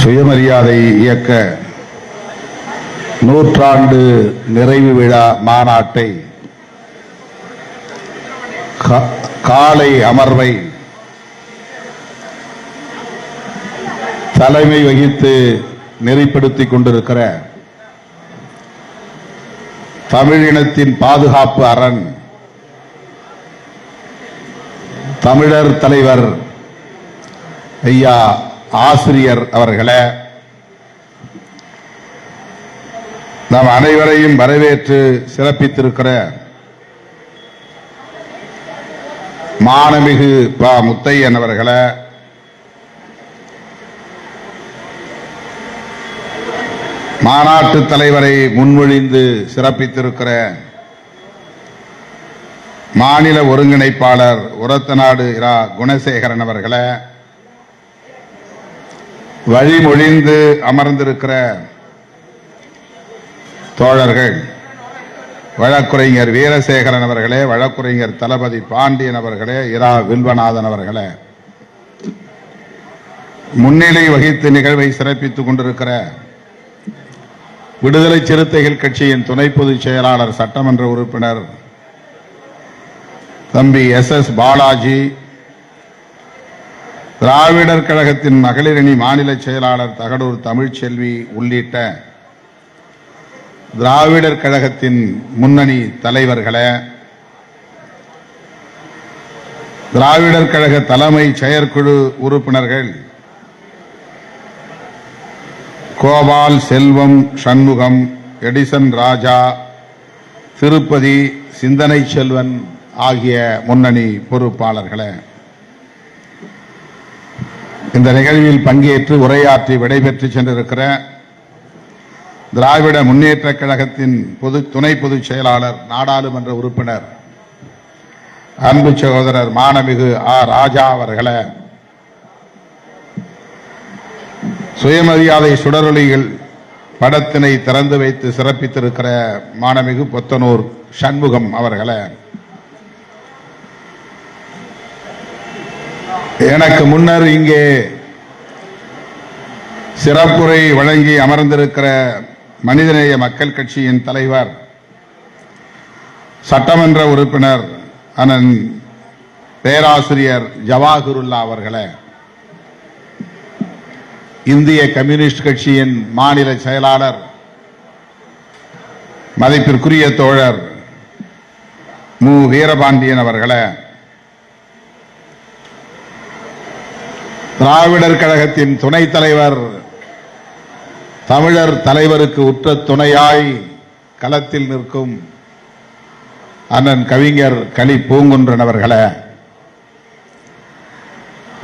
சுயமரியாதை இயக்க நூற்றாண்டு நிறைவு விழா மாநாட்டை காலை அமர்வை தலைமை வகித்து நெறிப்படுத்திக் கொண்டிருக்கிற தமிழினத்தின் பாதுகாப்பு அரண் தமிழர் தலைவர் ஐயா ஆசிரியர் அவர்களே, நாம் அனைவரையும் வரவேற்று சிறப்பித்திருக்கிற மானமிகு ப. முத்தையன் அவர்களே, மாநாட்டு தலைவரை முன்மொழிந்து சிறப்பித்திருக்கிற மாநில ஒருங்கிணைப்பாளர் உரத்தநாடு இரா. குணசேகரன் அவர்களே, வழிமொழிந்து அமர்ந்திருக்கிற தோழர்கள் வழக்குரைஞர் வீரசேகரன் அவர்களே, வழக்குரைஞர் தளபதி பாண்டியன் அவர்களே, இரா. வில்வநாதன் அவர்களே, முன்னிலை வகித்து நிகழ்வை சிறப்பித்துக் கொண்டிருக்கிற விடுதலை சிறுத்தைகள் கட்சியின் துணை பொதுச் செயலாளர் சட்டமன்ற உறுப்பினர் தம்பி எஸ். பாலாஜி, திராவிடர் கழகத்தின் மகளிரணி மாநில செயலாளர் தகடூர் தமிழ்ச்செல்வி உள்ளிட்ட திராவிடர் கழகத்தின் முன்னணி தலைவர்களே, திராவிடர் கழக தலைமை செயற்குழு உறுப்பினர்கள் கோபால், செல்வம், சண்முகம், எடிசன் ராஜா, திருப்பதி, சிந்தனை செல்வன் ஆகிய முன்னணி பொறுப்பாளர்களே, இந்த நிகழ்வில் பங்கேற்று உரையாற்றி விடைபெற்று சென்றிருக்கிற திராவிட முன்னேற்றக் கழகத்தின் துணை பொதுச் செயலாளர் நாடாளுமன்ற உறுப்பினர் அன்பு சகோதரர் மானமிகு ஆ. ராஜா அவர்களே, சுயமரியாதை சுடரொலிகள் படத்தினை திறந்து வைத்து சிறப்பித்திருக்கிற மானமிகு பொத்தனூர் சண்முகம் அவர்களே, எனக்கு முன்னர் இங்கே சிறப்புரை வழங்கி அமர்ந்திருக்கிற மனிதநேய மக்கள் கட்சியின் தலைவர் சட்டமன்ற உறுப்பினர் அண்ணன் பேராசிரியர் ஜவாஹிருல்லா அவர்களே, இந்திய கம்யூனிஸ்ட் கட்சியின் மாநில செயலாளர் மதிப்பிற்குரிய தோழர் மு. வீரபாண்டியன் அவர்களே, திராவிடர் கழகத்தின் துணைத் தலைவர் தமிழர் தலைவருக்கு உற்ற துணையாய் களத்தில் நிற்கும் அண்ணன் கவிஞர் கலி பூங்குன்றன் அவர்களே,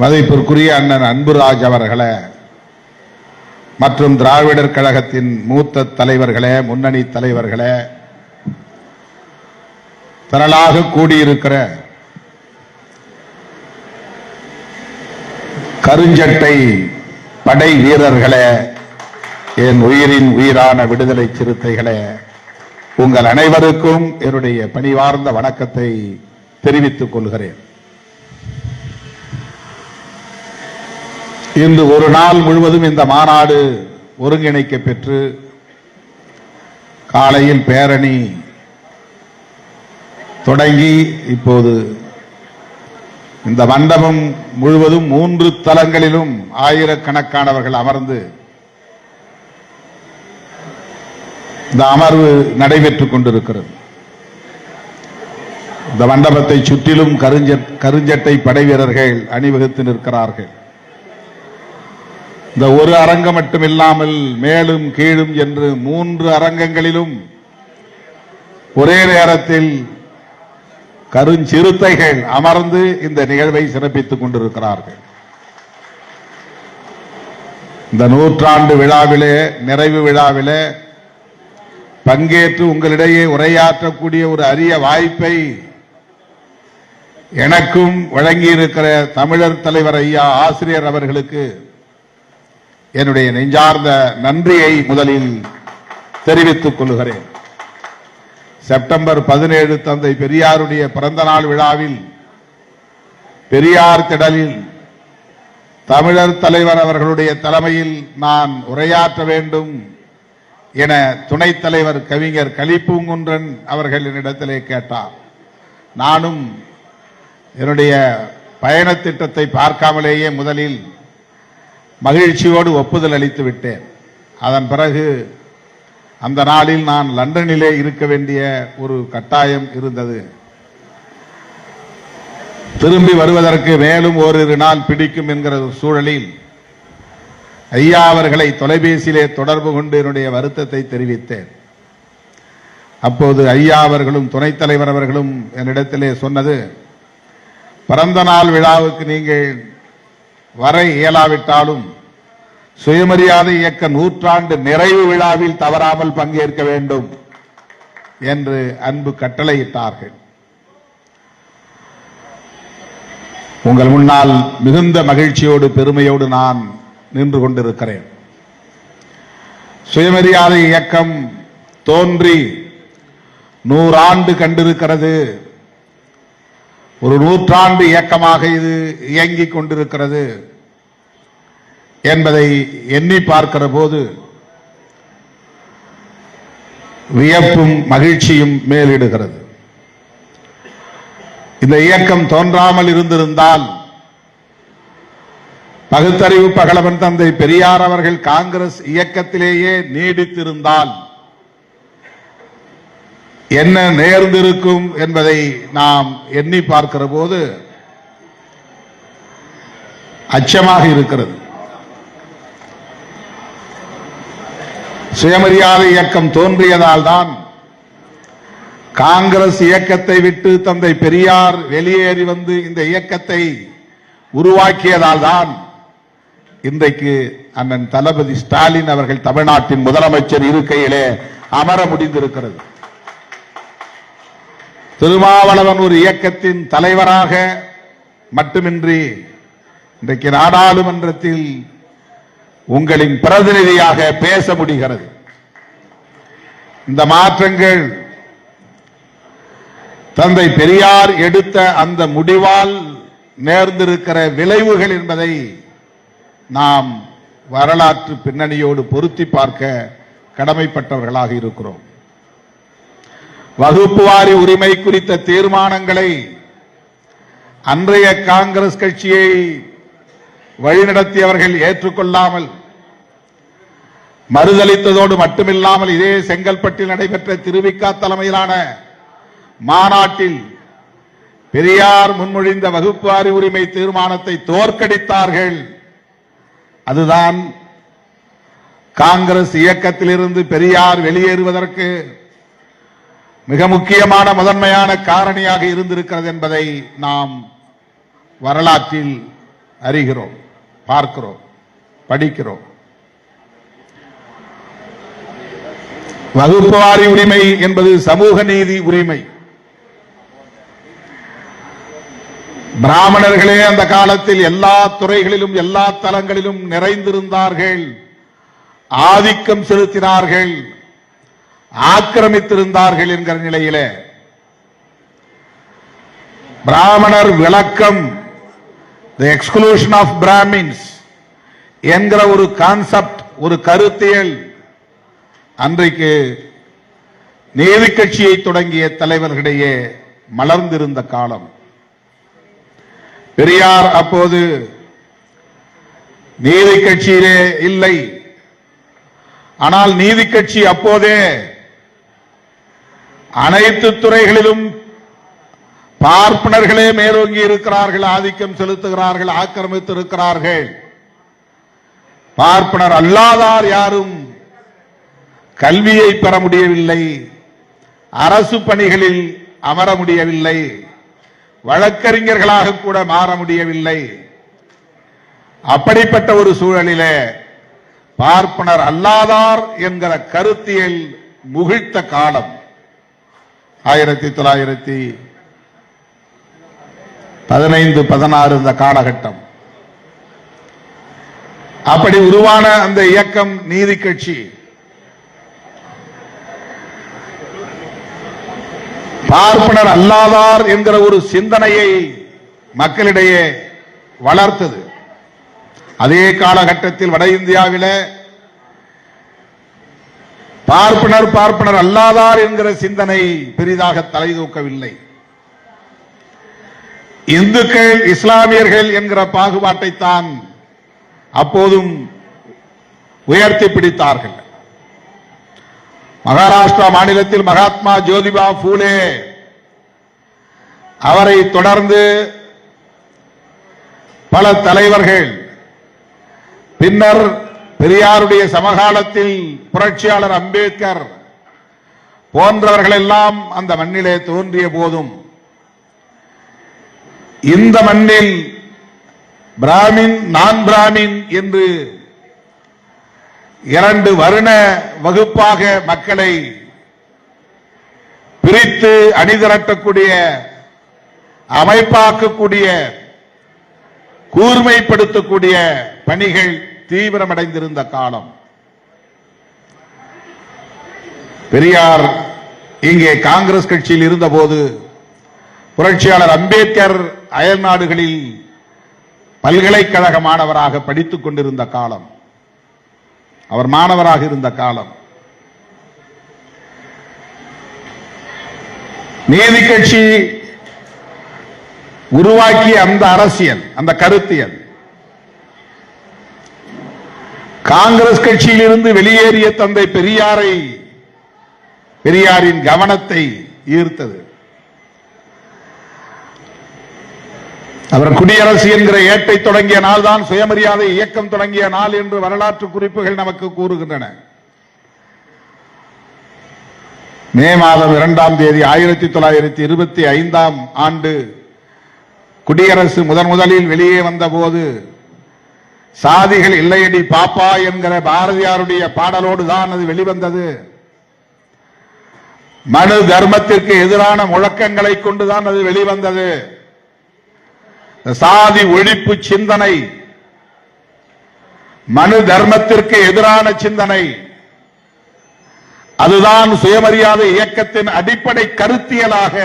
மதிப்பிற்குரிய அண்ணன் அன்புராஜ் அவர்களே, மற்றும் திராவிடர் கழகத்தின் மூத்த தலைவர்களே, முன்னணி தலைவர்களே, திரளாக கூடியிருக்கிற கருஞ்சட்டை படை வீரர்களே, என் உயிரின் உயிரான விடுதலை சிறுத்தைகளே, உங்கள் அனைவருக்கும் என்னுடைய பணிவார்ந்த வணக்கத்தை தெரிவித்துக் கொள்கிறேன். இன்று ஒரு நாள் முழுவதும் இந்த மாநாடு ஒருங்கிணைக்க பெற்று காலையில் பேரணி தொடங்கி இப்போது இந்த மண்டபம் முழுவதும் 3 தலங்களிலும் ஆயிரக்கணக்கானவர்கள் அமர்ந்து இந்த அமர்வு நடைபெற்றுக் கொண்டிருக்கிறது. இந்த மண்டபத்தை சுற்றிலும் கருஞ்சட்டை படை வீரர்கள் அணிவகுத்து நிற்கிறார்கள். இந்த ஒரு அரங்கம் மட்டுமில்லாமல் மேலும் கீழும் என்று 3 அரங்கங்களிலும் ஒரே நேரத்தில் கருஞ்சிறுத்தைகள் அமர்ந்து இந்த நிகழ்வை சிறப்பித்துக் கொண்டிருக்கிறார்கள். இந்த நூற்றாண்டு விழாவிலே, நிறைவு விழாவிலே பங்கேற்று உங்களிடையே உரையாற்றக்கூடிய ஒரு அரிய வாய்ப்பை எனக்கும் வழங்கியிருக்கிற தமிழர் தலைவர் ஐயா ஆசிரியர் அவர்களுக்கு என்னுடைய நெஞ்சார்ந்த நன்றியை முதலில் தெரிவித்துக் கொள்கிறேன். செப்டம்பர் 17 தந்தை பெரியாருடைய பிறந்த நாள் விழாவில் பெரியார் திடலில் தமிழர் தலைவர் அவர்களுடைய தலைமையில் நான் உரையாற்ற வேண்டும் என துணைத் தலைவர் கவிஞர் கலிப்பூங்குன்றன் அவர்கள் என்னிடத்திலே கேட்டார். நானும் என்னுடைய பயண திட்டத்தை பார்க்காமலேயே முதலில் மகிழ்ச்சியோடு ஒப்புதல் அளித்து விட்டேன். அதன் பிறகு அந்த நாளில் நான் லண்டனிலே இருக்க வேண்டிய ஒரு கட்டாயம் இருந்தது. திரும்பி வருவதற்கு மேலும் ஓரிரு நாள் பிடிக்கும் என்கிற சூழலில் ஐயா அவர்களை தொலைபேசியிலே தொடர்பு கொண்டு என்னுடைய வருத்தத்தை தெரிவித்தேன். அப்போது ஐயா அவர்களும் துணைத் தலைவர் அவர்களும் என்னிடத்திலே சொன்னது, பிறந்த நாள் விழாவுக்கு நீங்கள் வர இயலாவிட்டாலும் சுயமரியாதை இயக்க 100 நிறைவு விழாவில் தவறாமல் பங்கேற்க வேண்டும் என்று அன்பு கட்டளையிட்டார்கள். உங்கள் முன்னால் மிகுந்த மகிழ்ச்சியோடு பெருமையோடு நான் நின்று கொண்டிருக்கிறேன். சுயமரியாதை இயக்கம் தோன்றி 100 ஆண்டு கண்டிருக்கிறது. ஒரு 100 இயக்கமாக இது இயங்கிக் கொண்டிருக்கிறது என்பதை எண்ணி பார்க்கிற போது வியப்பும் மகிழ்ச்சியும் மேலிடுகிறது. இந்த இயக்கம் தோன்றாமல் இருந்திருந்தால் பகுத்தறிவு பகலவன் தந்தை பெரியார் அவர்கள் காங்கிரஸ் இயக்கத்திலேயே நீடித்திருந்தால் என்ன நேர்ந்திருக்கும் என்பதை நாம் எண்ணி பார்க்கிற போது அச்சமாக இருக்கிறது. சுயமரியாதை இயக்கம் தோன்றியதால் தான் காங்கிரஸ் இயக்கத்தை விட்டு தந்தை பெரியார் வெளியேறி வந்து இந்த இயக்கத்தை உருவாக்கியதால் தான் இன்றைக்கு அண்ணன் தளபதி ஸ்டாலின் அவர்கள் தமிழ்நாட்டின் முதலமைச்சர் இருக்கையிலே அமர முடிந்திருக்கிறது. திருமாவளவன் ஒரு இயக்கத்தின் தலைவராக மட்டுமின்றி இன்றைக்கு நாடாளுமன்றத்தில் உங்களின் பிரதிநிதியாக பேச முடிகிறது. இந்த மாற்றங்கள் தந்தை பெரியார் எடுத்த அந்த முடிவால் நேர்ந்திருக்கிற விளைவுகள் என்பதை நாம் வரலாற்று பின்னணியோடு பொருத்தி பார்க்க கடமைப்பட்டவர்களாக இருக்கிறோம். வகுப்புவாரி உரிமை குறித்த தீர்மானங்களை அன்றைய காங்கிரஸ் கட்சியை வழிநடத்தியவர்கள் ஏற்றுக்கொள்ளாமல் மறுதளித்ததோடு மட்டுமில்லாமல் இதே செங்கல்பட்டில் நடைபெற்ற திருவிக்கா தலைமையிலான மாநாட்டில் பெரியார் முன்மொழிந்த வகுப்புவாரி உரிமை தீர்மானத்தை தோற்கடித்தார்கள். அதுதான் காங்கிரஸ் இயக்கத்திலிருந்து பெரியார் வெளியேறுவதற்கு மிக முக்கியமான முதன்மையான காரணியாக இருந்திருக்கிறது என்பதை நாம் வரலாற்றில் அறிகிறோம், பார்க்கிறோம், படிக்கிறோம். வகுப்புவாரி உரிமை என்பது சமூக நீதி உரிமை. பிராமணர்களே அந்த காலத்தில் எல்லா துறைகளிலும் எல்லா தளங்களிலும் நிறைந்திருந்தார்கள், ஆதிக்கம் செலுத்தினார்கள், ஆக்கிரமித்திருந்தார்கள் என்கிற நிலையிலே பிராமணர் விளக்கம், தி எக்ஸ்க்ளூஷன் ஆஃப் பிராமின்ஸ் என்கிற ஒரு கான்செப்ட், ஒரு கருத்தியல் அன்றைக்கு நீதி கட்சியை தொடங்கிய தலைவர்களிடையே மலர்ந்திருந்த காலம். பெரியார் அப்போது நீதி கட்சியிலே இல்லை. ஆனால் நீதி கட்சி அப்போதே அனைத்து துறைகளிலும் பார்ப்பனர்களே மேலோங்கி இருக்கிறார்கள், ஆதிக்கம் செலுத்துகிறார்கள், ஆக்கிரமித்து இருக்கிறார்கள். பார்ப்பனர் அல்லாதார் யாரும் கல்வியை பெற முடியவில்லை, அரசு பணிகளில் அமர முடியவில்லை, வழக்கறிஞர்களாக கூட மாற முடியவில்லை. அப்படிப்பட்ட ஒரு சூழலிலே பார்ப்பனர் அல்லாதார் என்கிற கருத்தியல் முகிழ்த்த காலம் 1915-16 இந்த காலகட்டம். அப்படி உருவான அந்த இயக்கம் நீதி கட்சி பார்ப்பனர் அல்லாதார் என்கிற ஒரு சிந்தனையை மக்களிடையே வளர்த்தது. அதே காலகட்டத்தில் வட இந்தியாவில் பார்ப்பனர் அல்லாதார் என்கிற சிந்தனை பெரிதாக தலை தூக்கவில்லை. இந்துக்கள் இஸ்லாமியர்கள் என்கிற பாகுபாட்டைத்தான் அப்போதும் உயர்த்தி பிடித்தார்கள். மகாராஷ்டிரா மாநிலத்தில் மகாத்மா ஜோதிபா பூலே, அவரை தொடர்ந்து பல தலைவர்கள், பின்னர் பெரியாருடைய சமகாலத்தில் புரட்சியாளர் அம்பேத்கர் போன்றவர்கள் எல்லாம் அந்த மண்ணிலே தோன்றிய போதும் இந்த மண்ணில் பிராமின் நான் பிராமின் என்று இரண்டு வருண வகுப்பாக மக்களை பிரித்து அணிதிரட்டக்கூடிய, அமைப்பாக்கக்கூடிய, கூர்மைப்படுத்தக்கூடிய பணிகள் தீவிரமடைந்திருந்த காலம். பெரியார் இங்கே காங்கிரஸ் கட்சியில் இருந்தபோது புரட்சியாளர் அம்பேத்கர் அயல் நாடுகளில் பல்கலைக்கழக மாணவராக படித்துக் கொண்டிருந்த காலம், அவர் மாணவராக இருந்த காலம். நீதி கட்சி உருவாக்கிய அந்த அரசியல், அந்த கருத்தியல் காங்கிரஸ் கட்சியில் இருந்து வெளியேறிய தந்தை பெரியாரின் கவனத்தை ஈர்த்தது. அவர் குடியரசு என்கிற ஏட்டை தொடங்கிய நாள் தான் சுயமரியாதை இயக்கம் தொடங்கிய நாள் என்று வரலாற்று குறிப்புகள் நமக்கு கூறுகின்றன. மே மாதம் 2ஆம் தேதி 1925ஆம் ஆண்டு குடியரசு முதலில் வெளியே வந்தபோது சாதிகள் இல்லையடி பாப்பா என்கிற பாரதியாருடைய பாடலோடு தான் அது வெளிவந்தது. மனு தர்மத்திற்கு எதிரான முழக்கங்களை கொண்டுதான் அது வெளிவந்தது. சாதி ஒழிப்பு சிந்தனை, மனு தர்மத்திற்கு எதிரான சிந்தனை, அதுதான் சுயமரியாதை இயக்கத்தின் அடிப்படை கருத்தியலாக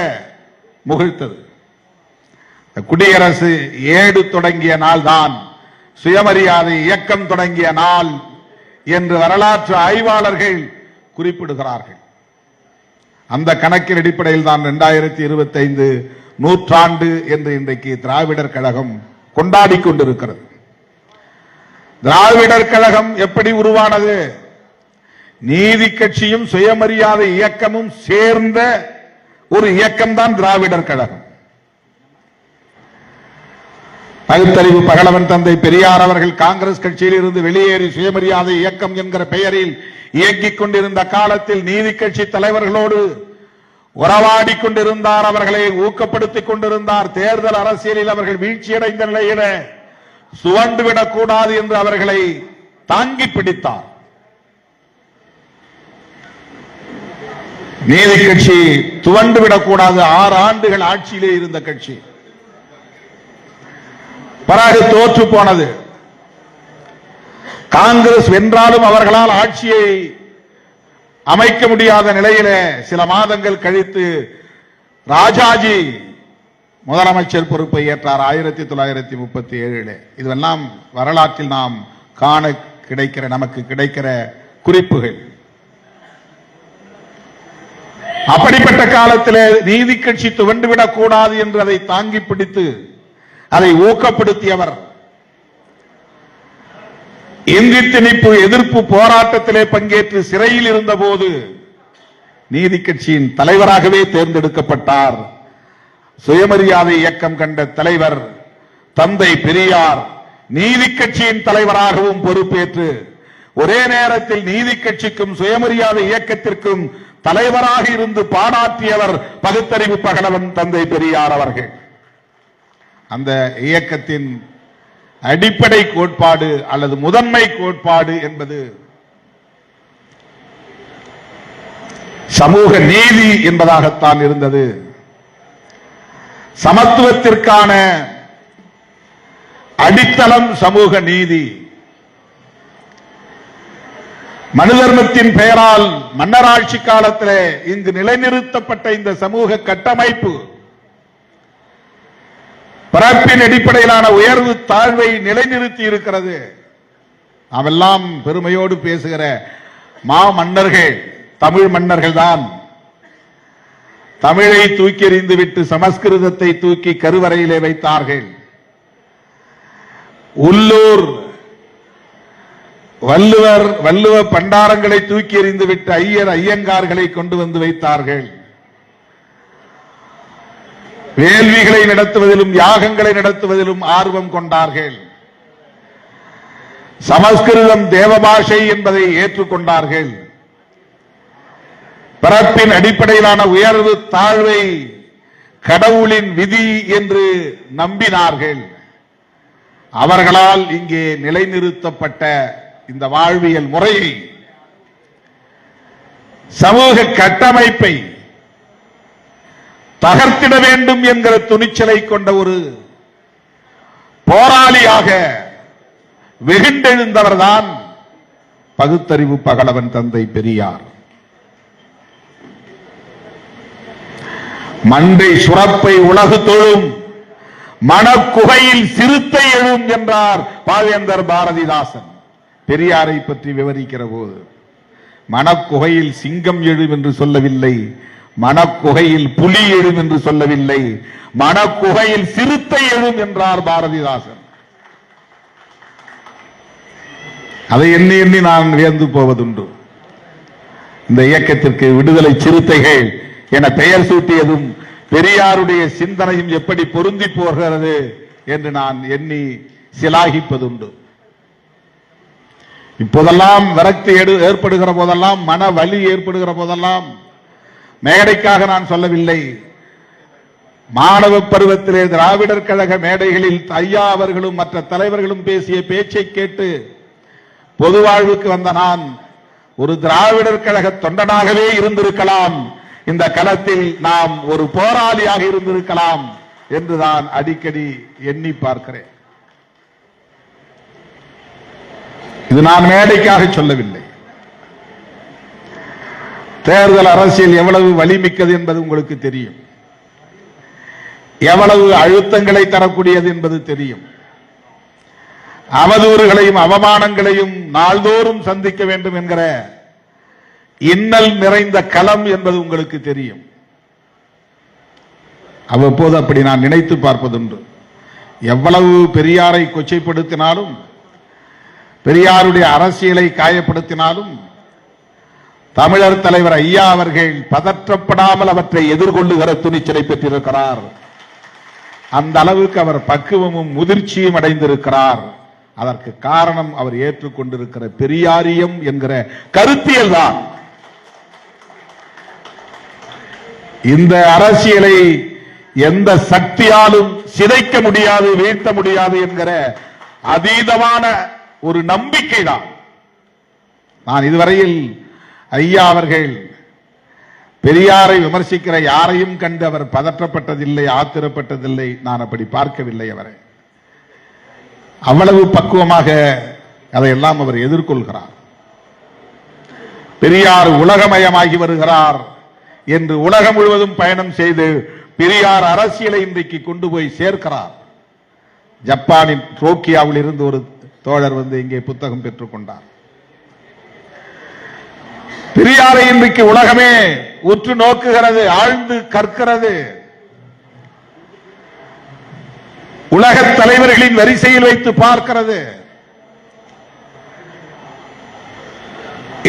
முகிழ்த்தது. குடியரசு ஏடு தொடங்கிய நாள் தான் சுயமரியாதை இயக்கம் தொடங்கிய நாள் என்று வரலாற்று ஆய்வாளர்கள் குறிப்பிடுகிறார்கள். அந்த கணக்கின் அடிப்படையில் தான் 2025 நூற்றாண்டு என்று இன்றைக்கு திராவிடர் கழகம் கொண்டாடி கொண்டிருக்கிறது. திராவிடர் கழகம் எப்படி உருவானது? நீதி கட்சியும் சுயமரியாதை இயக்கமும் சேர்ந்த ஒரு இயக்கம் தான் திராவிடர் கழகம். பகுத்தறிவு பகலவன் தந்தை பெரியார் அவர்கள் காங்கிரஸ் கட்சியில் இருந்து வெளியேறி சுயமரியாதை இயக்கம் என்கிற பெயரில் இயங்கிக் கொண்டிருந்த காலத்தில் நீதி கட்சி தலைவர்களோடு உறவாடி கொண்டிருந்தார், அவர்களை ஊக்கப்படுத்திக் கொண்டிருந்தார். தேர்தல் அரசியலில் அவர்கள் வீழ்ச்சியடைந்த நிலையில சுவண்டுவிடக் கூடாது என்று அவர்களை தாங்கி பிடித்தார். நீதி கட்சி துவண்டுவிடக் கூடாது. 6 ஆண்டுகள் ஆட்சியிலே இருந்த கட்சி பிறகு தோற்று போனது. காங்கிரஸ் வென்றாலும் அவர்களால் ஆட்சியை அமைக்க முடியாத நிலையில சில மாதங்கள் கழித்து ராஜாஜி முதலமைச்சர் பொறுப்பை ஏற்றார் 1937. இதெல்லாம் வரலாற்றில் நாம் காண கிடைக்கிற, நமக்கு கிடைக்கிற குறிப்புகள். அப்படிப்பட்ட காலத்தில் நீதி கட்சி துவண்டுவிடக் கூடாது என்று அதை தாங்கி பிடித்து அதை ஊக்கப்படுத்தியவர். இந்தி திணிப்பு எதிர்ப்பு போராட்டத்திலே பங்கேற்று சிறையில் இருந்தபோது நீதி கட்சியின் தலைவராகவே தேர்ந்தெடுக்கப்பட்டார். சுயமரியாதை இயக்கம் கண்ட தலைவர் தந்தை பெரியார் நீதி கட்சியின் தலைவராகவும் பொறுப்பேற்று ஒரே நேரத்தில் நீதி கட்சிக்கும் சுயமரியாதை இயக்கத்திற்கும் தலைவராக இருந்து பாடாற்றியவர் பகுத்தறிவு பகலவன் தந்தை பெரியார் அவர்கள். அந்த இயக்கத்தின் அடிப்படை கோட்பாடு அல்லது முதன்மை கோட்பாடு என்பது சமூக நீதி என்பதாகத்தான் இருந்தது. சமத்துவத்திற்கான அடித்தளம் சமூக நீதி. மனு தர்மத்தின் பெயரால் மன்னராட்சி காலத்தில் இங்கு நிலைநிறுத்தப்பட்ட இந்த சமூக கட்டமைப்பு பிறப்பின் அடிப்படையிலான உயர்வு தாழ்வை நிலைநிறுத்தி இருக்கிறது. நாமெல்லாம் பெருமையோடு பேசுகிற மன்னர்கள் தமிழ் மன்னர்கள் தான். தமிழை தூக்கி எறிந்துவிட்டு சமஸ்கிருதத்தை தூக்கி கருவறையிலே வைத்தார்கள். உள்ளூர் வள்ளுவ பண்டாரங்களை தூக்கி எறிந்துவிட்டு ஐயங்கார்களை கொண்டு வந்து வைத்தார்கள். வேள்விகளை நடத்துவதிலும் யாகங்களை நடத்துவதிலும் ஆர்வம் கொண்டார்கள். சமஸ்கிருதம் தேவபாஷை என்பதை ஏற்றுக்கொண்டார்கள். பிறப்பின் அடிப்படையிலான உயர்வு தாழ்வை கடவுளின் விதி என்று நம்பினார்கள். அவர்களால் இங்கே நிலைநிறுத்தப்பட்ட இந்த வாழ்வியல் முறையை, சமூக கட்டமைப்பை தகர்த்திட வேண்டும் என்கிற துணிச்சலை கொண்ட ஒரு போராளியாக வெகுண்டெழுந்தவர்தான் பகுத்தறிவு பகலவன் தந்தை பெரியார். மண்டை சுரப்பை உலகு தொழும், மனக்குகையில் சிறுத்தை எழும் என்றார் பாவேந்தர் பாரதிதாசன். பெரியாரை பற்றி விவரிக்கிற போது மனக்குகையில் சிங்கம் எழும் என்று சொல்லவில்லை, மனக்குகையில் புலி எழும் என்று சொல்லவில்லை, மனக்குகையில் சிறுத்தை எழும் என்றார் பாரதிதாசன். அதை எண்ணி எண்ணி நான் வியந்து போவதுண்டு. இந்த இயக்கத்திற்கு விடுதலை சிறுத்தைகள் என பெயர் சூட்டியதும் பெரியாருடைய சிந்தனையும் எப்படி பொருந்தி போகிறது என்று நான் எண்ணி சிலாகிப்பதுண்டு. இப்போதெல்லாம் விரக்தி ஏற்படுகிற போதெல்லாம், மன வலி ஏற்படுகிற போதெல்லாம், மேடைக்காக நான் சொல்லவில்லை, மாணவ பருவத்திலே திராவிடர் கழக மேடைகளில் ஐயா அவர்களும் மற்ற தலைவர்களும் பேசிய பேச்சை கேட்டு பொது வாழ்வுக்கு வந்த நான் ஒரு திராவிடர் கழக தொண்டனாகவே இருந்திருக்கலாம், இந்த களத்தில் நாம் ஒரு போராளியாக இருந்திருக்கலாம் என்று நான் அடிக்கடி எண்ணி பார்க்கிறேன். இது நான் மேடைக்காக சொல்லவில்லை. தேர்தல் அரசியல் எவ்வளவு வலிமிக்கது என்பது உங்களுக்கு தெரியும், எவ்வளவு அழுத்தங்களை தரக்கூடியது என்பது தெரியும். அவதூறுகளையும் அவமானங்களையும் நாள்தோறும் சந்திக்க வேண்டும் என்கிற இன்னல் நிறைந்த களம் என்பது உங்களுக்கு தெரியும். அவ்வப்போது அப்படி நான் நினைத்து பார்ப்பதுண்டு. எவ்வளவு பெரியாரை கொச்சைப்படுத்தினாலும், பெரியாருடைய அரசியலை காயப்படுத்தினாலும், தமிழர் தலைவர் ஐயா அவர்கள் பதற்றப்படாமல் அவற்றை எதிர்கொள்ளுகிற துணிச்சலை பெற்றிருக்கிறார். அந்த அளவுக்கு அவர் பக்குவமும் முதிர்ச்சியும் அடைந்திருக்கிறார். அதற்கு காரணம் அவர் ஏற்றுக்கொண்டிருக்கிற பெரியாரியம் என்கிற கருத்தியல் தான். இந்த அரசியலை எந்த சக்தியாலும் சிதைக்க முடியாது, வீழ்த்த முடியாது என்கிற அதீதமான ஒரு நம்பிக்கை தான். நான் இதுவரையில் ஐயா அவர்கள் பெரியாரை விமர்சிக்கிற யாரையும் கண்டு அவர் பதற்றப்பட்டதில்லை, ஆத்திரப்பட்டதில்லை. நான் அப்படி பார்க்கவில்லை அவரை. அவ்வளவு பக்குவமாக அதையெல்லாம் அவர் எதிர்கொள்கிறார். பெரியார் உலகமயமாகி வருகிறார் என்று உலகம் முழுவதும் பயணம் செய்து பெரியார் அரசியலை இன்றைக்கு கொண்டு போய் சேர்க்கிறார். ஜப்பானின் டோக்கியோவில் இருந்து ஒரு தோழர் வந்து இங்கே புத்தகம் பெற்றுக் கொண்டார். பெரியாரை இன்றைக்கு உலகமே உற்று நோக்குகிறது, ஆழ்ந்து கற்கிறது. உலக தலைவர்களின் வரிசையில் வைத்து பார்க்கிறது.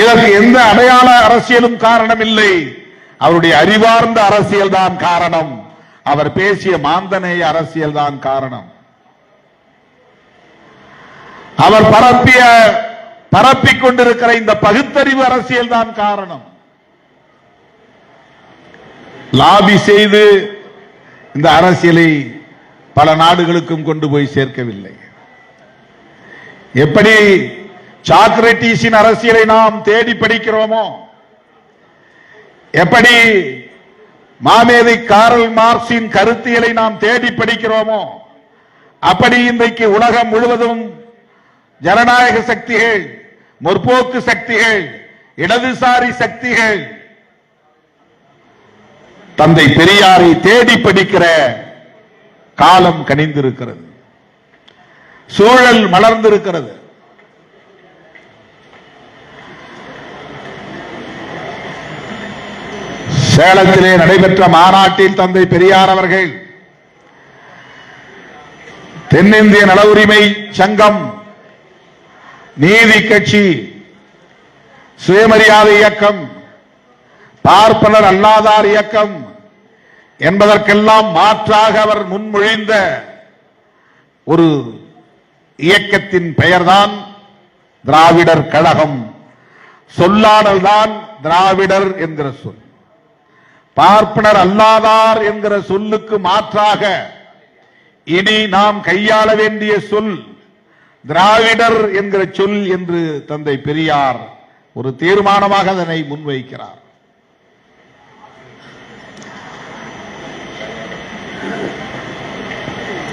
இதற்கு எந்த அடையாள அரசியலும் காரணம் இல்லை, அவருடைய அறிவார்ந்த அரசியல் தான் காரணம். அவர் பேசிய மாந்தநேய அரசியல் தான் காரணம். அவர் பரப்பிக் கொண்டிருக்கிற இந்த பகுத்தறிவு அரசியல் தான் காரணம். லாபி செய்து இந்த அரசியலை பல நாடுகளுக்கும் கொண்டு போய் சேர்க்கவில்லை. எப்படி சாக்ரட்டிஸின் அரசியலை நாம் தேடி படிக்கிறோமோ, எப்படி மாமேதை காரல் மார்க்சின் கருத்தியலை நாம் தேடி படிக்கிறோமோ, அப்படி இன்றைக்கு உலகம் முழுவதும் ஜனநாயக சக்திகள், முற்போக்கு சக்திகள், இடதுசாரி சக்திகள் தந்தை பெரியாரை தேடி படிக்கிற காலம் கனிந்திருக்கிறது, சூழல் மலர்ந்திருக்கிறது. சேலத்திலே நடைபெற்ற மாநாட்டில் தந்தை பெரியார் அவர்கள் தென்னிந்திய நல உரிமை சங்கம், நீதி கட்சி, சுயமரியாதை இயக்கம், பார்ப்பனர் அல்லாதார் இயக்கம் என்பதற்கெல்லாம் மாற்றாக அவர் முன்மொழிந்த ஒரு இயக்கத்தின் பெயர்தான் திராவிடர் கழகம். சொல்லாடல்தான் திராவிடர் என்கிற சொல். பார்ப்பனர் அல்லாதார் என்கிற சொல்லுக்கு மாற்றாக இனி நாம் கையாள வேண்டிய சொல் திராவிடர் என்கிற சொல் என்று தந்தை பெரியார் ஒரு தீர்மானமாக அதனை முன்வைக்கிறார்.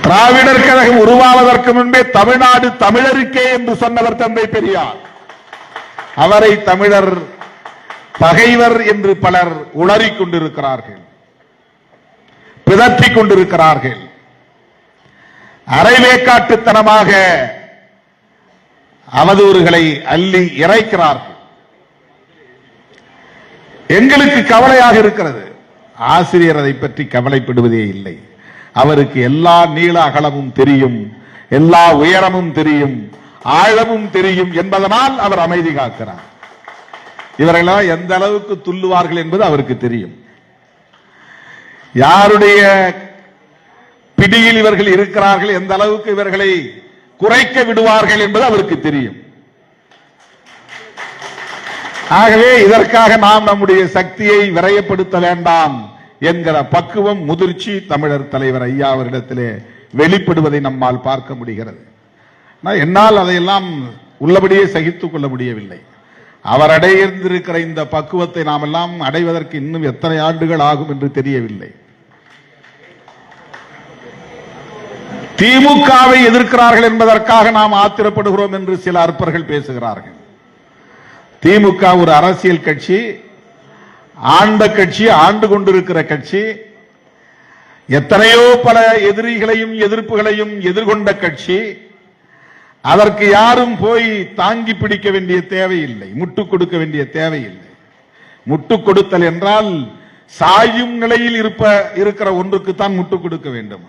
திராவிடர் கழகம் உருவாவதற்கு முன்பே தமிழ்நாடு தமிழருக்கே என்று சொன்னவர் தந்தை பெரியார். அவரை தமிழர் பகைவர் என்று பலர் உளறிக் கொண்டிருக்கிறார்கள், பிதற்றிக் கொண்டிருக்கிறார்கள், அரைவேக்காட்டுத்தனமாக அவதூறுகளை அள்ளி இறைக்கிறார்கள். எங்களுக்கு கவலையாக இருக்கிறது. ஆசிரியர் அதை பற்றி கவலைப்படுவதே இல்லை. அவருக்கு எல்லா நீள அகலமும் தெரியும், எல்லா உயரமும் தெரியும், ஆழமும் தெரியும் என்பதனால் அவர் அமைதி காக்கிறார். இவர்களெல்லாம் எந்த அளவுக்கு துள்ளுவார்கள் என்பது அவருக்கு தெரியும். யாருடைய பிடியில் இவர்கள் இருக்கிறார்கள், எந்த அளவுக்கு இவர்களை குறைக்க விடுவார்கள் என்பது அவருக்கு தெரியும். ஆகவே இதற்காக நாம் நம்முடைய சக்தியை விரயப்படுத்த வேண்டாம் என்கிற பக்குவம், முதிர்ச்சி தமிழர் தலைவர் ஐயா அவரிடத்திலே வெளிப்படுவதை நம்மால் பார்க்க முடிகிறது. என்னால் அதையெல்லாம் உள்ளபடியே சகித்துக் கொள்ள முடியவில்லை. அவர் அடைந்திருக்கிற இந்த பக்குவத்தை நாம் எல்லாம் அடைவதற்கு இன்னும் எத்தனை ஆண்டுகள் ஆகும் என்று தெரியவில்லை. திமுகவை எதிர்க்கிறார்கள் என்பதற்காக நாம் ஆத்திரப்படுகிறோம் என்று சில அற்பர்கள் பேசுகிறார்கள். திமுக ஒரு அரசியல் கட்சி, ஆண்ட கட்சி, ஆண்டு கொண்டிருக்கிற கட்சி, எத்தனையோ பல எதிரிகளையும் எதிர்ப்புகளையும் எதிர்கொண்ட கட்சி. அதற்கு யாரும் போய் தாங்கி பிடிக்க வேண்டிய தேவையில்லை, முட்டுக் கொடுக்க வேண்டிய தேவையில்லை. முட்டுக் கொடுத்தல் என்றால் சாயும் நிலையில் இருக்கிற ஒன்றுக்குத்தான் முட்டுக் கொடுக்க வேண்டும்.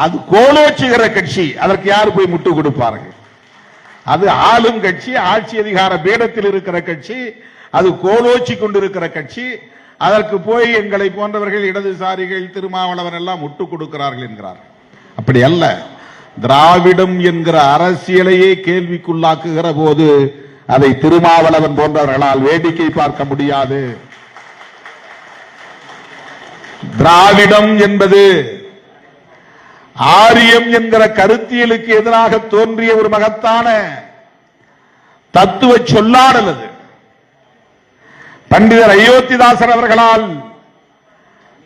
அது கோலோச்சுகிற கட்சி, அதற்கு யார் போய் முட்டுக் கொடுப்பார்கள்? அது ஆளும் கட்சி, ஆட்சி அதிகார பீடத்தில் இருக்கிற கட்சி, அது கோலோச்சி கொண்டிருக்கிற கட்சி. அதற்கு போய் எங்களை போன்றவர்கள், இடதுசாரிகள், திருமாவளவன் எல்லாம் முட்டுக் கொடுக்கிறார்கள் என்கிறார். அப்படி அல்ல. திராவிடம் என்கிற அரசியலையே கேள்விக்குள்ளாக்குகிற போது அதை திருமாவளவன் போன்றவர்களால் வேடிக்கை பார்க்க முடியாது. திராவிடம் என்பது ஆரியம் என்கிற கருத்தியலுக்கு எதிராக தோன்றிய ஒரு மகத்தான தத்துவ சொல்லாடல். அது பண்டிதர் அயோத்திதாசர் அவர்களால்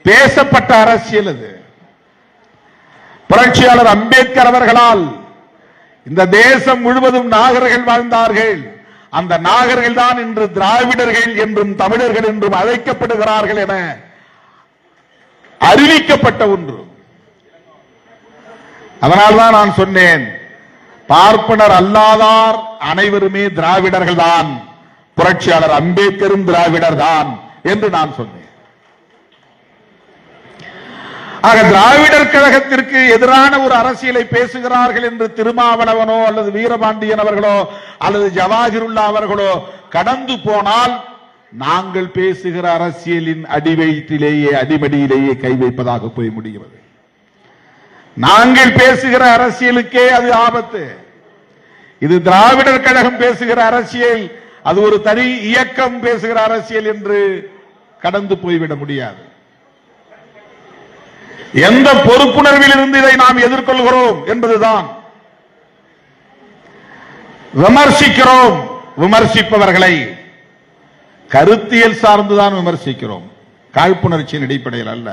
பேசப்பட்ட அரசியல். அது புரட்சியாளர் அம்பேத்கர் அவர்களால் இந்த தேசம் முழுவதும் நாகர்கள் வாழ்ந்தார்கள். அந்த நாகர்கள் தான் இன்று திராவிடர்கள் என்றும் தமிழர்கள் என்றும் அழைக்கப்படுகிறார்கள் என அறிவிக்கப்பட்ட ஒன்று. அதனால்தான் நான் சொன்னேன், பார்ப்பனர் அல்லாதார் அனைவருமே திராவிடர்கள் தான், புரட்சியாளர் அம்பேத்கரும் திராவிடர் தான் என்று நான் சொன்னேன். ஆக திராவிடர் கழகத்திற்கு எதிரான ஒரு அரசியலை பேசுகிறார்கள் என்று திருமாவளவனோ அல்லது வீரபாண்டியன் அவர்களோ அல்லது ஜவாஹிருல்லா அவர்களோ கடந்து போனால் நாங்கள் பேசுகிற அரசியலின் அடிவயிற்றிலேயே, அடிமடியிலேயே கை வைப்பதாக போய் முடிகிறது. நாங்கள் பேசுகிற அரசியலுக்கே அது ஆபத்து. இது திராவிடர் கழகம் பேசுகிற அரசியல், அது ஒரு தனி இயக்கம் பேசுகிற அரசியல் என்று கடந்து போய்விட முடியாது. எந்த பொறுப்புணர்வில் இருந்து இதை நாம் எதிர்கொள்கிறோம் என்பதுதான். விமர்சிக்கிறோம், விமர்சிப்பவர்களை கருத்தியல் சார்ந்துதான் விமர்சிக்கிறோம், காழ்ப்புணர்ச்சியின் அடிப்படையில் அல்ல.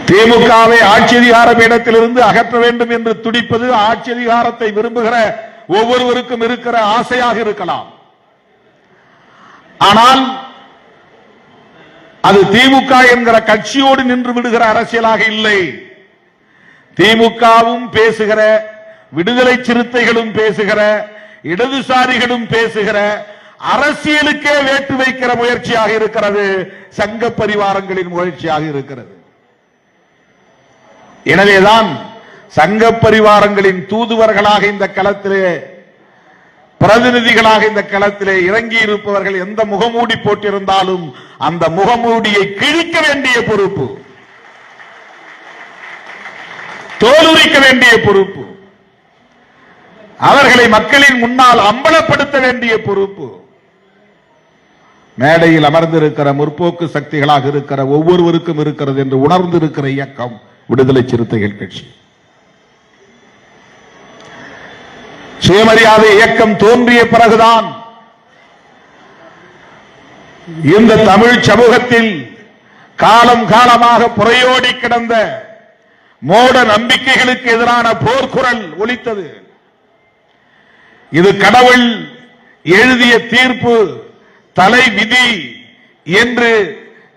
திமுகவை ஆட்சி அதிகார பீடத்திலிருந்து அகற்ற வேண்டும் என்று துடிப்பது ஆட்சி அதிகாரத்தை விரும்புகிற ஒவ்வொருவருக்கும் இருக்கிற ஆசையாக இருக்கலாம். ஆனால் அது திமுக என்கிற கட்சியோடு நின்று விடுகிற அரசியலாக இல்லை. திமுகவும் பேசுகிற, விடுதலை சிறுத்தைகளும் பேசுகிற, இடதுசாரிகளும் பேசுகிற அரசியலுக்கே வேட்டு வைக்கிற முயற்சியாக இருக்கிறது. சங்க பரிவாரங்களின் முயற்சியாக இருக்கிறது. எனவேதான் சங்க பரிவாரங்களின் தூதுவர்களாக இந்த களத்திலே, பிரதிநிதிகளாக இந்த களத்திலே இறங்கி இருப்பவர்கள் எந்த முகமூடி போட்டிருந்தாலும் அந்த முகமூடியை கிழிக்க வேண்டிய பொறுப்பு, தோலுரிக்க வேண்டிய பொறுப்பு, அவர்களை மக்களின் முன்னால் அம்பலப்படுத்த வேண்டிய பொறுப்பு மேடையில் அமர்ந்திருக்கிற முற்போக்கு சக்திகளாக இருக்கிற ஒவ்வொருவருக்கும் இருக்கிறது என்று உணர்ந்திருக்கிற இயக்கம் விடுதலை சிறுத்தைகள் கட்சி. சுயமரியாதை இயக்கம் தோன்றிய பிறகுதான் இந்த தமிழ் சமூகத்தில் காலம் காலமாக புறையோடி கிடந்த மோட நம்பிக்கைகளுக்கு எதிரான போர்க்குரல் ஒலித்தது. இது கடவுள் எழுதிய தீர்ப்பு, தலை விதி என்று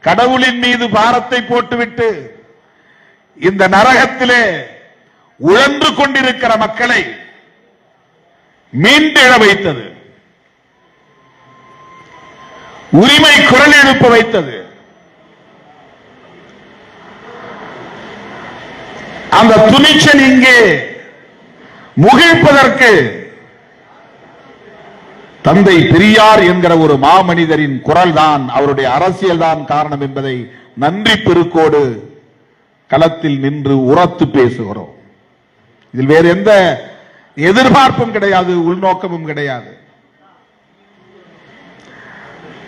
கடவுளின் மீது பாரத்தை போட்டுவிட்டு இந்த நரகத்திலே உழன்று கொண்டிருக்கிற மக்களை மீண்டெழ வைத்தது, உரிமை குரல் எழுப்ப வைத்தது. அந்த துணிச்சல் இங்கே முகிழ்ப்பதற்கு தந்தை பெரியார் என்கிற ஒரு மாமனிதரின் குரல் தான், அவருடைய அரசியல் தான் காரணம் என்பதை நன்றி பெருக்கோடு களத்தில் நின்று உரத்து பேசுகிறோம். இதில் வேறு எந்த எதிர்பார்ப்பும் கிடையாது, உள்நோக்கமும் கிடையாது.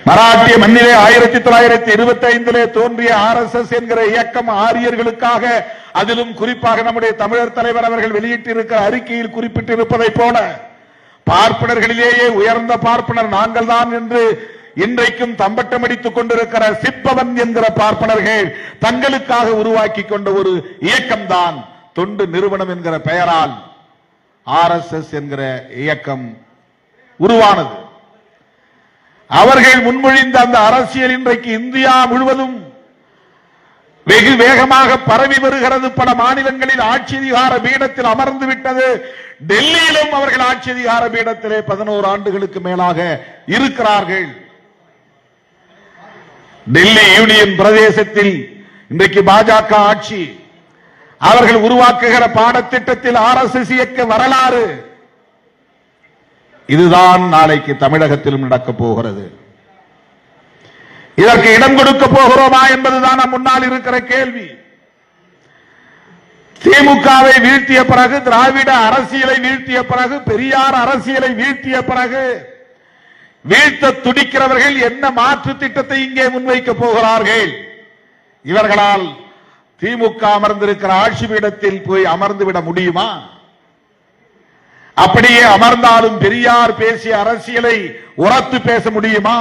மராட்டிய மண்ணிலே 1925 தோன்றிய RSS என்கிற இயக்கம் ஆரியர்களுக்காக, அதிலும் குறிப்பாக நம்முடைய தமிழர் தலைவர் அவர்கள் வெளியிட்டிருக்கிற அறிக்கையில் குறிப்பிட்டிருப்பதை போல பார்ப்பனர்களிலேயே உயர்ந்த பார்ப்பனர் நாங்கள் தான் என்று இன்றைக்கும் தம்பட்டமடித்துக் கொண்டிருக்கிற சிப்பவன் என்கிற பார்ப்பனர்கள் தங்களுக்காக உருவாக்கி கொண்ட ஒரு இயக்கம்தான் தொண்டு நிறுவனம் என்கிற பெயரால் RSS என்கிற இயக்கம் உருவானது. அவர்கள் முன்மொழிந்த அந்த அரசியல் இன்றைக்கு இந்தியா முழுவதும் வெகு வேகமாக பரவி வருகிறது. பல மாநிலங்களில் ஆட்சி அதிகார பீடத்தில் அமர்ந்து விட்டது. டெல்லியிலும் அவர்கள் ஆட்சி அதிகார பீடத்திலே 11 ஆண்டுகளுக்கு மேலாக இருக்கிறார்கள். டெல்லி யூனியன் பிரதேசத்தில் இன்றைக்கு பாஜக ஆட்சி. அவர்கள் உருவாக்குகிற பாடத்திட்டத்தில் RSS இயக்க வரலாறு இதுதான் நாளைக்கு தமிழகத்திலும் நடக்கப் போகிறது. இதற்கு இடம் கொடுக்க போகிறோமா என்பதுதான் நம் முன்னால் இருக்கிற கேள்வி. திமுகவை வீழ்த்திய பிறகு, திராவிட அரசியலை வீழ்த்திய பிறகு, பெரியார் அரசியலை வீழ்த்திய பிறகு வீழ்த்த துடிக்கிறவர்கள் என்ன மாற்று திட்டத்தை இங்கே முன்வைக்க போகிறார்கள்? இவர்களால் திமுக அமர்ந்திருக்கிற ஆட்சி பீடத்தில் போய் அமர்ந்துவிட முடியுமா? அப்படியே அமர்ந்தாலும் பெரியார் பேசிய அரசியலை உரத்து பேச முடியுமா?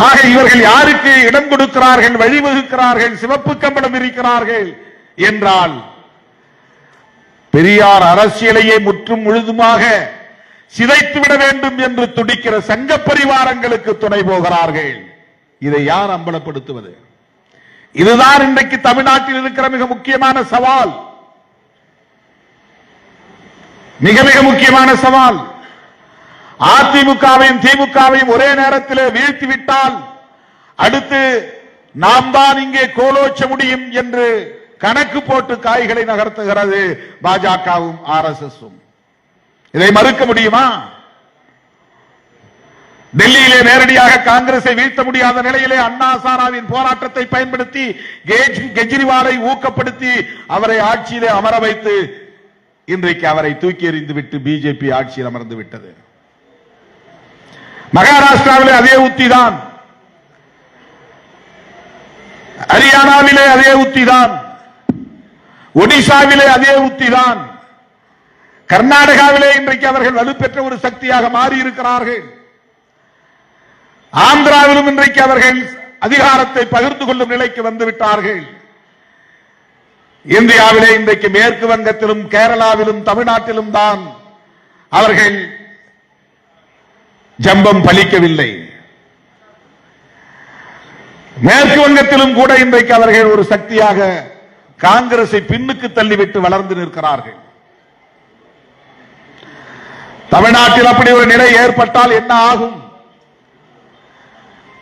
ஆக இவர்கள் யாருக்கு இடம் கொடுக்கிறார்கள், வழிவகுக்கிறார்கள், சிவப்பு கம்பளம் இருக்கிறார்கள் என்றால் பெரியார் அரசியலையே முற்றும் முழுதுமாக சிதைத்துவிட வேண்டும் என்று துடிக்கிற சங்க பரிவாரங்களுக்கு துணை போகிறார்கள். இதை யார் அம்பலப்படுத்துவது? இதுதான் இன்றைக்கு தமிழ்நாட்டில் இருக்கிற மிக முக்கியமான சவால், மிக மிக முக்கியமான சவால். அதிமுகவையும் திமுகவையும் ஒரே நேரத்தில் வீழ்த்திவிட்டால் அடுத்து நாம் தான் இங்கே கோலோச்ச முடியும் என்று கணக்கு போட்டு காய்களை நகர்த்துகிறது பாஜகவும் RSSம். இதை மறுக்க முடியுமா? டெல்லியிலே நேரடியாக காங்கிரஸை வீழ்த்த முடியாத நிலையிலே அண்ணா சாராவின் போராட்டத்தை பயன்படுத்தி கெஜ்ரிவாலை ஊக்கப்படுத்தி அவரை ஆட்சியிலே அமர வைத்து இன்றைக்கு அவரை தூக்கி எறிந்து விட்டு பிஜேபி ஆட்சியில் அமர்ந்து விட்டது. மகாராஷ்டிராவிலே அதே உத்திதான், ஹரியானாவிலே அதே உத்திதான், ஒடிசாவிலே அதே உத்திதான், கர்நாடகாவிலே இன்றைக்கு அவர்கள் வலுப்பெற்ற ஒரு சக்தியாக மாறி இருக்கிறார்கள். ஆந்திராவிலும் இன்றைக்கு அவர்கள் அதிகாரத்தை பகிர்ந்து கொள்ளும் நிலைக்கு வந்துவிட்டார்கள். இந்தியாவிலே இன்றைக்கு மேற்கு வங்கத்திலும் கேரளாவிலும் தமிழ்நாட்டிலும் தான் அவர்கள் ஜம்பம் பலிக்கவில்லை. மேற்கு வங்கத்திலும் கூட இன்றைக்கு அவர்கள் ஒரு சக்தியாக காங்கிரஸை பின்னுக்கு தள்ளிவிட்டு வளர்ந்து நிற்கிறார்கள். தமிழ்நாட்டில் அப்படி ஒரு நிலை ஏற்பட்டால் என்ன ஆகும்?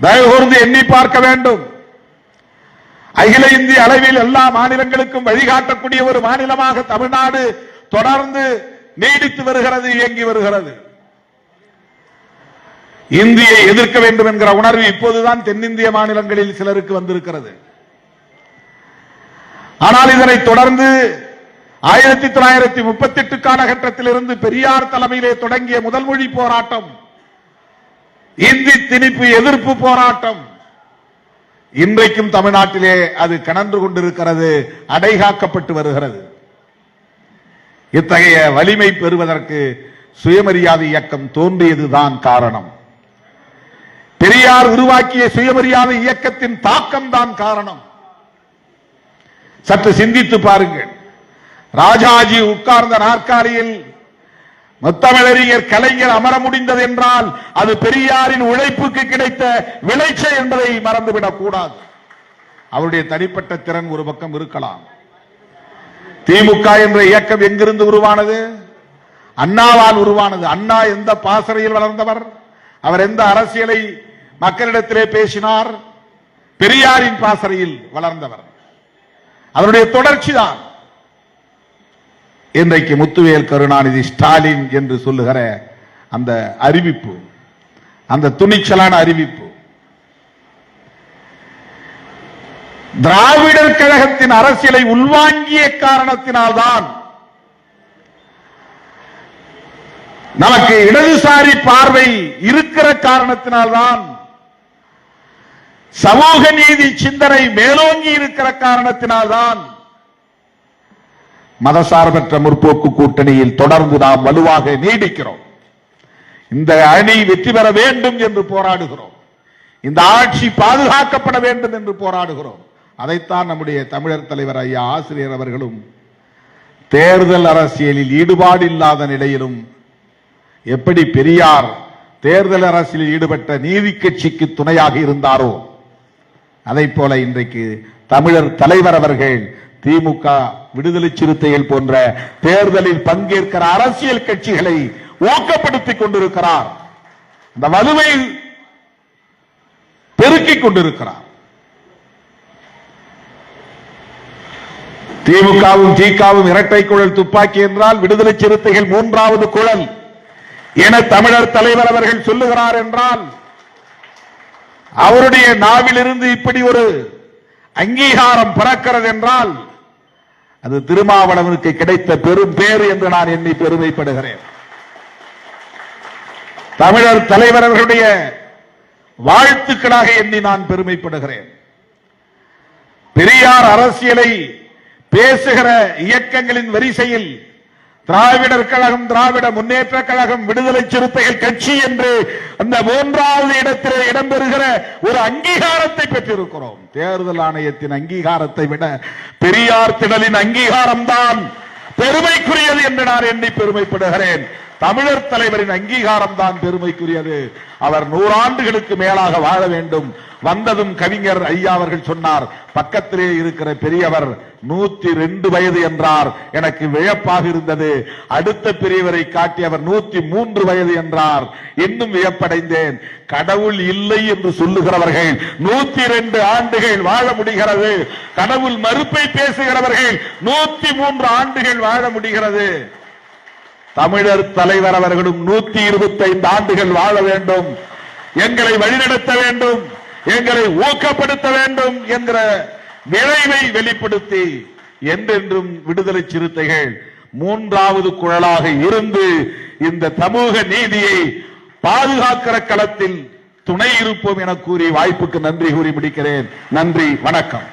தயவு கூர்ந்து எண்ணி பார்க்க வேண்டும். அகில இந்திய அளவில் எல்லா மாநிலங்களுக்கும் வழிகாட்டக்கூடிய ஒரு மாநிலமாக தமிழ்நாடு தொடர்ந்து நீடித்து வருகிறது, இயங்கி வருகிறது. இந்தியை எதிர்க்க வேண்டும் என்கிற உணர்வு இப்போதுதான் தென்னிந்திய மாநிலங்களில் சிலருக்கு வந்திருக்கிறது. ஆனால் இதனை தொடர்ந்து 1938 காலகட்டத்திலிருந்து பெரியார் தலைமையிலே தொடங்கிய முதல் மொழி போராட்டம், இந்தி திணிப்பு எதிர்ப்பு போராட்டம் இன்றைக்கும் தமிழ்நாட்டிலே அது கனன்று கொண்டிருக்கிறது, அடைகாக்கப்பட்டு வருகிறது. இத்தகைய வலிமை பெறுவதற்கு சுயமரியாதை இயக்கம் தோன்றியதுதான் காரணம். பெரியார் உருவாக்கிய சுயமரியாதை இயக்கத்தின் தாக்கம் தான் காரணம். சற்று சிந்தித்து பாருங்கள். ராஜாஜி உட்கார்ந்த நாற்காலியில் முத்தமிழறிஞர் கலைஞர் அமர முடிந்தது என்றால் அது பெரியாரின் உழைப்புக்கு கிடைத்த விளைச்சல் என்பதை மறந்துவிடக் கூடாது. அவருடைய தனிப்பட்ட திறன் ஒரு பக்கம் இருக்கலாம். திமுக என்ற இயக்கம் எங்கிருந்து உருவானது? அண்ணாவால் உருவானது. அண்ணா எந்த பாசறையில் வளர்ந்தவர்? அவர் எந்த அரசியலை மக்களிடத்திலே பேசினார்? பெரியாரின் பாசறையில் வளர்ந்தவர். அவருடைய தொடர்ச்சி தான் இன்றைக்கு முத்துவேல் கருணாநிதி ஸ்டாலின் என்று சொல்லுகிற அந்த அறிவிப்பு, அந்த துணிச்சலான அறிவிப்பு. திராவிடர் கழகத்தின் அரசியலை உள்வாங்கிய காரணத்தினால்தான் நமக்கு இடதுசாரி பார்வை இருக்கிற காரணத்தினால்தான், சமூக நீதி சிந்தனை மேலோங்கி இருக்கிற காரணத்தினால்தான் மதசார்பற்ற முற்போக்கு கூட்டணியில் தொடர்ந்து நாம் வலுவாக நீடிக்கிறோம். இந்த அணி வெற்றி பெற வேண்டும் என்று போராடுகிறோம். இந்த ஆட்சி பாதுகாக்கப்பட வேண்டும் என்று போராடுகிறோம். அதைத்தான் நம்முடைய தமிழர் தலைவர் ஐயா ஆசிரியர் அவர்களும் தேர்தல் அரசியலில் ஈடுபாடு இல்லாத நிலையிலும் எப்படி பெரியார் தேர்தல் அரசியலில் ஈடுபட்ட நீதி கட்சிக்கு துணையாக இருந்தாரோ அதை போல இன்றைக்கு தமிழர் தலைவர் அவர்கள் திமுக, விடுதலை சிறுத்தைகள் போன்ற தேர்தலில் பங்கேற்கிற அரசியல் கட்சிகளை ஊக்கப்படுத்திக் கொண்டிருக்கிறார். இந்த வலுவை பெருக்கிக் கொண்டிருக்கிறார். திமுகவும் திகாவும் இரட்டை குழல் துப்பாக்கி என்றால் விடுதலை சிறுத்தைகள் மூன்றாவது குழல் என தமிழர் தலைவர் அவர்கள் சொல்லுகிறார் என்றால் அவருடைய நாவிலிருந்து இப்படி ஒரு அங்கீகாரம் பிறக்கிறது என்றால் அது திருமாவளவனுக்கு கிடைத்த பெரும் பேறு என்று நான் எண்ணி பெருமைப்படுகிறேன். தமிழர் தலைவர் அவர்களுடைய வாழ்த்துக்களாக எண்ணி நான் பெருமைப்படுகிறேன். பெரியார் அரசியலை பேசுகிற இயக்கங்களின் வரிசையில் திராவிடர் கழகம், திராவிட முன்னேற்ற கழகம், விடுதலை சிறுத்தைகள் கட்சி என்று அந்த மூன்றாவது இடத்திலே இடம்பெறுகிற ஒரு அங்கீகாரத்தை பெற்றிருக்கிறோம். தேர்தல் ஆணையத்தின் அங்கீகாரத்தை விட பெரியார் திடலின் அங்கீகாரம் தான் பெருமைக்குரியது என்று நான் எண்ணி பெருமைப்படுகிறேன். தமிழர் தலைவரின் அங்கீகாரம் தான் பெருமைக்குரியது. அவர் 100 ஆண்டுகளுக்கு மேலாக வாழ வேண்டும். வந்ததும் கவிஞர் ஐயா அவர்கள் சொன்னார், பக்கத்திலே இருக்கிற பெரியவர் 102 வயது என்றார். எனக்கு வியப்பாக இருந்தது. அடுத்த பெரியவரை காட்டி அவர் 103 வயது என்றார். இன்னும் வியப்படைந்தேன். கடவுள் இல்லை என்று சொல்லுகிறவர்கள் 102 ஆண்டுகள் வாழ முடிகிறது. கடவுள் மறுப்பை பேசுகிறவர்கள் 103 ஆண்டுகள் வாழ முடிகிறது. தமிழர் தலைவர் அவர்களும் 125 ஆண்டுகள் வாழ வேண்டும், எங்களை வழிநடத்த வேண்டும், எங்களை ஊக்கப்படுத்த வேண்டும் என்கிற விளைவை வெளிப்படுத்தி என்றென்றும் விடுதலை சிறுத்தைகள் மூன்றாவது குழலாக இருந்து இந்த சமூக நீதியை பாதுகாக்கிற களத்தில் துணை இருப்போம் என கூறி வாய்ப்புக்கு நன்றி கூறி முடிக்கிறேன். நன்றி, வணக்கம்.